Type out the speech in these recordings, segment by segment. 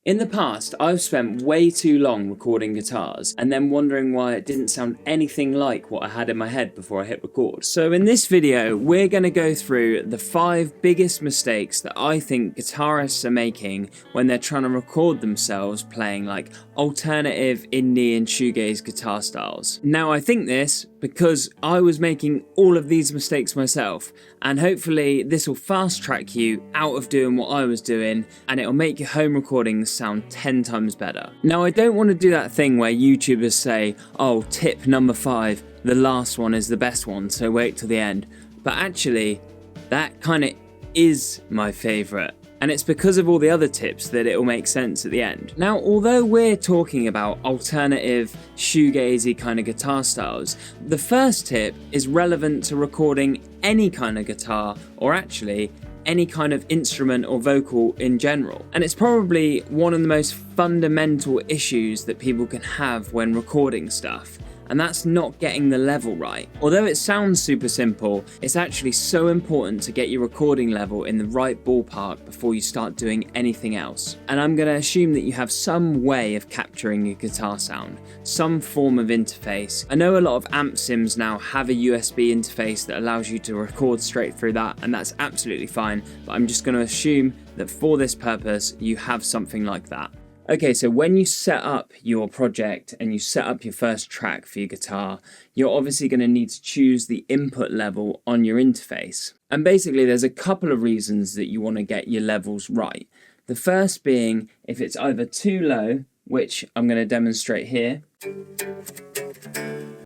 In the past, I've spent way too long recording guitars and then wondering why it didn't sound anything like what I had in my head before I hit record. So in this video, we're going to go through the 5 biggest mistakes that I think guitarists are making when they're trying to record themselves playing like alternative, indie and shoegaze guitar styles. Now I think this because I was making all of these mistakes myself, and hopefully this will fast track you out of doing what I was doing and it'll make your home recordings sound 10 times better. Now I don't want to do that thing where YouTubers say, oh, tip number 5, the last one is the best one, so wait till the end. But actually, that kind of is my favourite. And it's because of all the other tips that it'll make sense at the end. Now, although we're talking about alternative, shoegazy kind of guitar styles, the first tip is relevant to recording any kind of guitar, or actually any kind of instrument or vocal in general. And it's probably one of the most fundamental issues that people can have when recording stuff. And that's not getting the level right. Although it sounds super simple, it's actually so important to get your recording level in the right ballpark before you start doing anything else. And I'm going to assume that you have some way of capturing your guitar sound, some form of interface. I know a lot of amp sims now have a USB interface that allows you to record straight through that, and that's absolutely fine, but I'm just going to assume that for this purpose, you have something like that. Okay, so when you set up your project and you set up your first track for your guitar, you're obviously going to need to choose the input level on your interface. And basically there's a couple of reasons that you want to get your levels right. The first being if it's either too low, which I'm going to demonstrate here.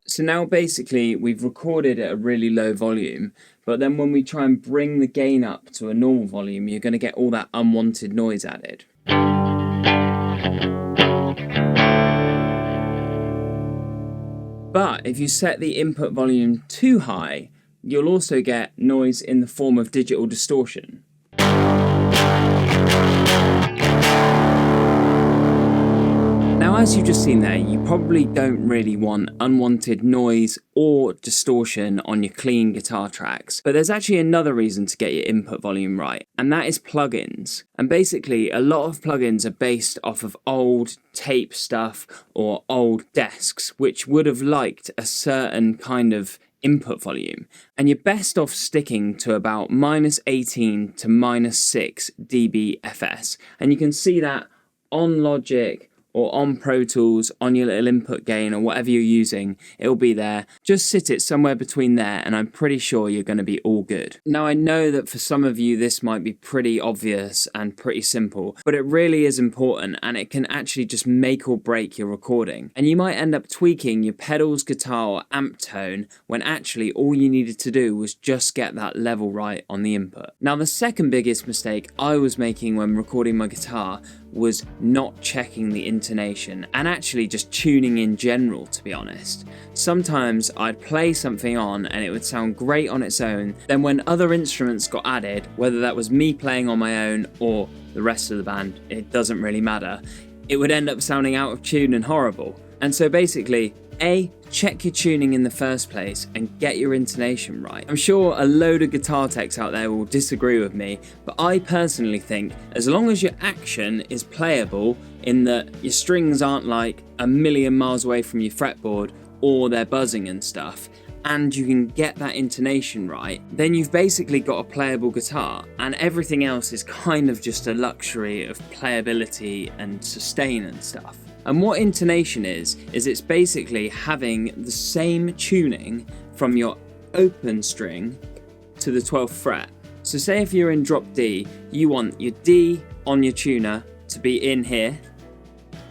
So now basically we've recorded at a really low volume, but then when we try and bring the gain up to a normal volume, you're going to get all that unwanted noise added. But if you set the input volume too high, you'll also get noise in the form of digital distortion. Now, as you've just seen there, you probably don't really want unwanted noise or distortion on your clean guitar tracks. But there's actually another reason to get your input volume right, and that is plugins. And basically, a lot of plugins are based off of old tape stuff or old desks, which would have liked a certain kind of input volume. And you're best off sticking to about -18 to -6 dBFS. And you can see that on Logic or on Pro Tools, on your little input gain or whatever you're using, it'll be there. Just sit it somewhere between there and I'm pretty sure you're going to be all good. Now I know that for some of you this might be pretty obvious and pretty simple, but it really is important and it can actually just make or break your recording. And you might end up tweaking your pedals, guitar or amp tone when actually all you needed to do was just get that level right on the input. Now the second biggest mistake I was making when recording my guitar was not checking the intonation and actually just tuning in general, to be honest. Sometimes I'd play something on and it would sound great on its own, then when other instruments got added, whether that was me playing on my own or the rest of the band, it doesn't really matter, it would end up sounding out of tune and horrible. And so basically, check your tuning in the first place and get your intonation right. I'm sure a load of guitar techs out there will disagree with me, but I personally think as long as your action is playable in that your strings aren't like a million miles away from your fretboard or they're buzzing and stuff, and you can get that intonation right, then you've basically got a playable guitar, and everything else is kind of just a luxury of playability and sustain and stuff. And what intonation is it's basically having the same tuning from your open string to the 12th fret. So say if you're in drop D, you want your D on your tuner to be in here,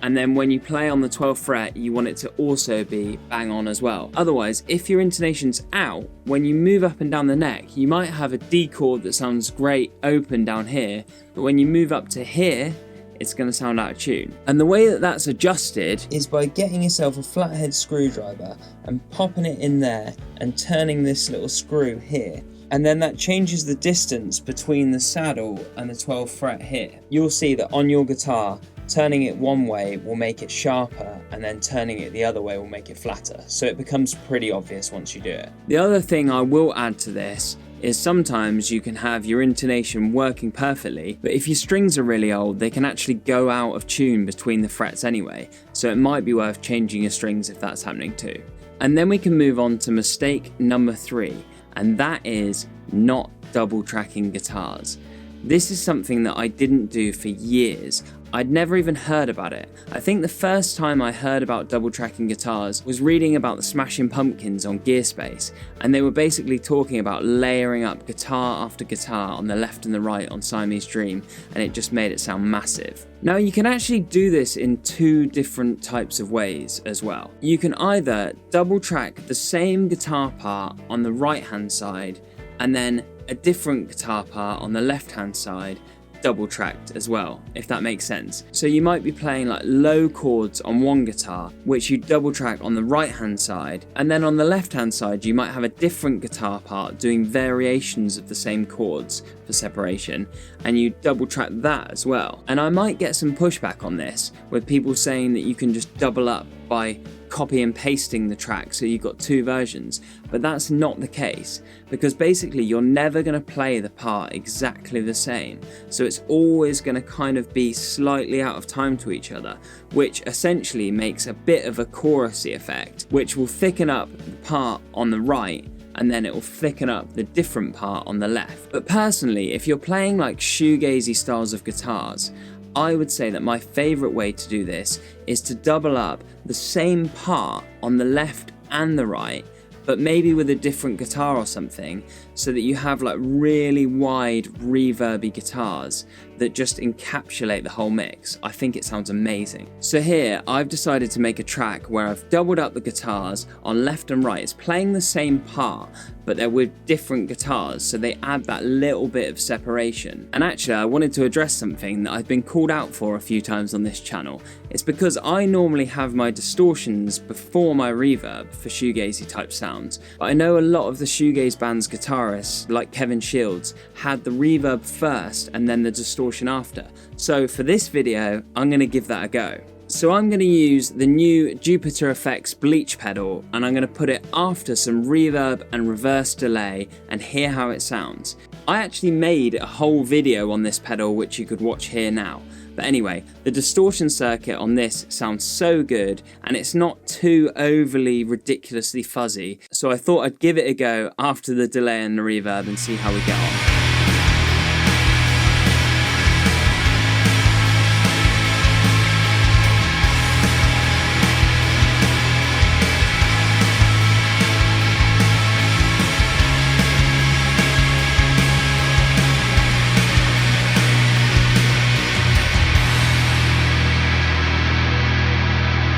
and then when you play on the 12th fret, you want it to also be bang on as well. Otherwise, if your intonation's out, when you move up and down the neck, you might have a D chord that sounds great open down here, but when you move up to here, it's going to sound out of tune. And the way that that's adjusted is by getting yourself a flathead screwdriver and popping it in there and turning this little screw here. And then that changes the distance between the saddle and the 12th fret here. You'll see that on your guitar, turning it one way will make it sharper and then turning it the other way will make it flatter. So it becomes pretty obvious once you do it. The other thing I will add to this is sometimes you can have your intonation working perfectly, but if your strings are really old, they can actually go out of tune between the frets anyway, so it might be worth changing your strings if that's happening too. And then we can move on to mistake number 3, and that is not double tracking guitars. This is something that I didn't do for years. I'd never even heard about it. I think the first time I heard about double tracking guitars was reading about the Smashing Pumpkins on Gearspace, and they were basically talking about layering up guitar after guitar on the left and the right on Siamese Dream, and it just made it sound massive. Now you can actually do this in 2 different types of ways as well. You can either double track the same guitar part on the right hand side and then a different guitar part on the left hand side double tracked as well, if that makes sense. So you might be playing like low chords on one guitar, which you double track on the right hand side, and then on the left hand side you might have a different guitar part doing variations of the same chords for separation, and you double track that as well. And I might get some pushback on this, with people saying that you can just double up by copy and pasting the track so you've got 2 versions, but that's not the case, because basically you're never going to play the part exactly the same, so it's always going to kind of be slightly out of time to each other, which essentially makes a bit of a chorusy effect, which will thicken up the part on the right and then it will thicken up the different part on the left. But personally, if you're playing like shoegazy styles of guitars, I would say that my favourite way to do this is to double up the same part on the left and the right, but maybe with a different guitar or something, so that you have like really wide reverby guitars that just encapsulate the whole mix. I think it sounds amazing. So here I've decided to make a track where I've doubled up the guitars on left and right. It's playing the same part, but they're with different guitars, so they add that little bit of separation. And actually I wanted to address something that I've been called out for a few times on this channel. It's because I normally have my distortions before my reverb for shoegazy type sounds, but I know a lot of the shoegaze band's guitarists, like Kevin Shields, had the reverb first and then the distortion after. So for this video, I'm going to give that a go. So I'm going to use the new Jupiter Effects bleach pedal, and I'm going to put it after some reverb and reverse delay and hear how it sounds. I actually made a whole video on this pedal which you could watch here now. But anyway, the distortion circuit on this sounds so good, and it's not too overly ridiculously fuzzy, so I thought I'd give it a go after the delay and the reverb and see how we get on.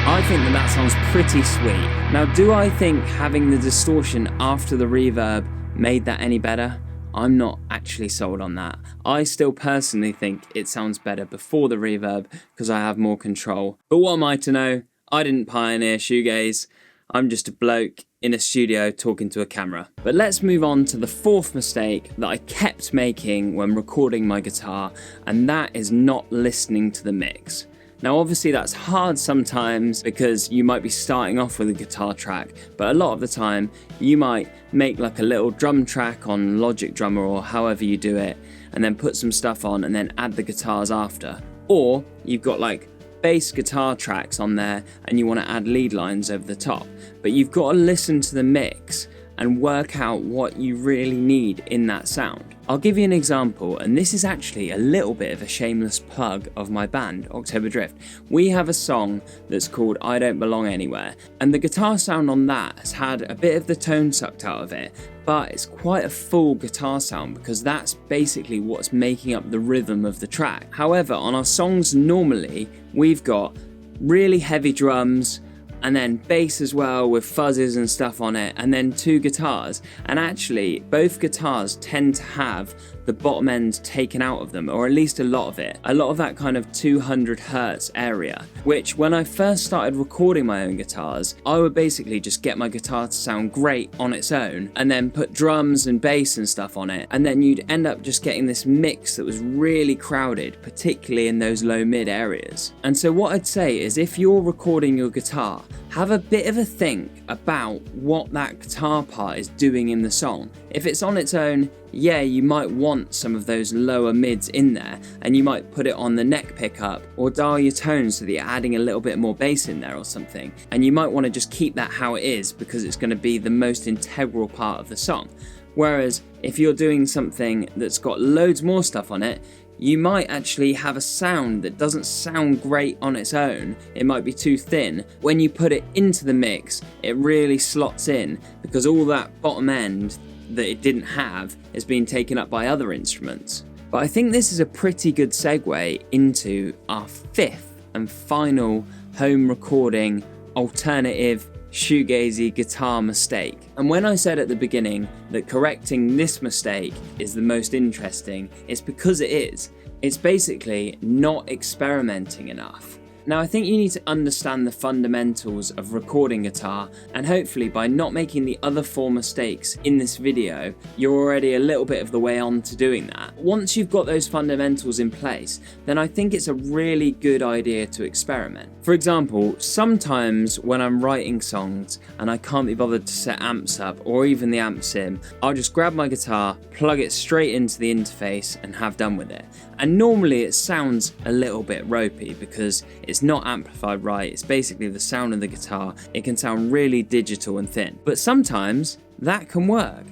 I think that sounds pretty sweet. Now, do I think having the distortion after the reverb made that any better? I'm not actually sold on that. I still personally think it sounds better before the reverb because I have more control. But what am I to know? I didn't pioneer shoegaze. I'm just a bloke in a studio talking to a camera. But let's move on to the 4th mistake that I kept making when recording my guitar, and that is not listening to the mix. Now obviously that's hard sometimes because you might be starting off with a guitar track, but a lot of the time you might make like a little drum track on Logic Drummer or however you do it, and then put some stuff on and then add the guitars after. Or you've got like bass guitar tracks on there and you want to add lead lines over the top, but you've got to listen to the mix and work out what you really need in that sound. I'll give you an example, and this is actually a little bit of a shameless plug of my band, October Drift. We have a song that's called I Don't Belong Anywhere, and the guitar sound on that has had a bit of the tone sucked out of it, but it's quite a full guitar sound because that's basically what's making up the rhythm of the track. However, on our songs normally, we've got really heavy drums, and then bass as well with fuzzes and stuff on it, and then 2 guitars. And actually, both guitars tend to have the bottom end taken out of them, or at least a lot of it. A lot of that kind of 200 hertz area, which when I first started recording my own guitars, I would basically just get my guitar to sound great on its own, and then put drums and bass and stuff on it, and then you'd end up just getting this mix that was really crowded, particularly in those low mid areas. And so what I'd say is if you're recording your guitar, have a bit of a think about what that guitar part is doing in the song. If it's on its own, yeah, you might want some of those lower mids in there, and you might put it on the neck pickup or dial your tones so that you're adding a little bit more bass in there or something. And you might want to just keep that how it is because it's going to be the most integral part of the song. Whereas if you're doing something that's got loads more stuff on it, you might actually have a sound that doesn't sound great on its own. It might be too thin. When you put it into the mix, it really slots in because all that bottom end that it didn't have is being taken up by other instruments. But I think this is a pretty good segue into our fifth and final home recording alternative shoegazy guitar mistake. And when I said at the beginning that correcting this mistake is the most interesting, it's because it is. It's basically not experimenting enough. Now, I think you need to understand the fundamentals of recording guitar, and hopefully by not making the other four mistakes in this video, you're already a little bit of the way on to doing that. Once you've got those fundamentals in place, then I think it's a really good idea to experiment. For example, sometimes when I'm writing songs and I can't be bothered to set amps up or even the amp sim, I'll just grab my guitar, plug it straight into the interface and have done with it. And normally it sounds a little bit ropey because it's not amplified right, it's basically the sound of the guitar. It can sound really digital and thin. But sometimes that can work,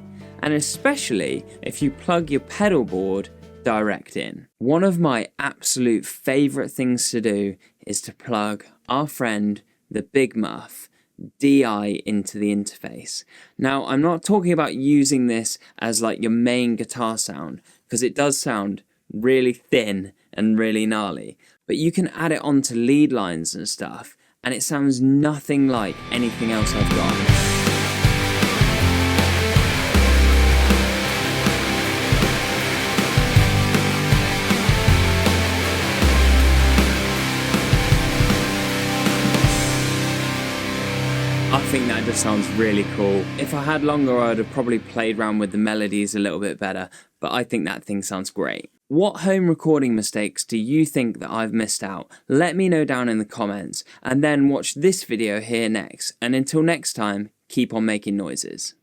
and especially if you plug your pedal board direct in. One of my absolute favourite things to do is to plug our friend the Big Muff DI into the interface. Now, I'm not talking about using this as like your main guitar sound, because it does sound really thin and really gnarly, but you can add it onto lead lines and stuff, and it sounds nothing like anything else I've got. I think that just sounds really cool. If I had longer, I'd have probably played around with the melodies a little bit better, but I think that thing sounds great. What home recording mistakes do you think that I've missed out? Let me know down in the comments, and then watch this video here next. And until next time, keep on making noises.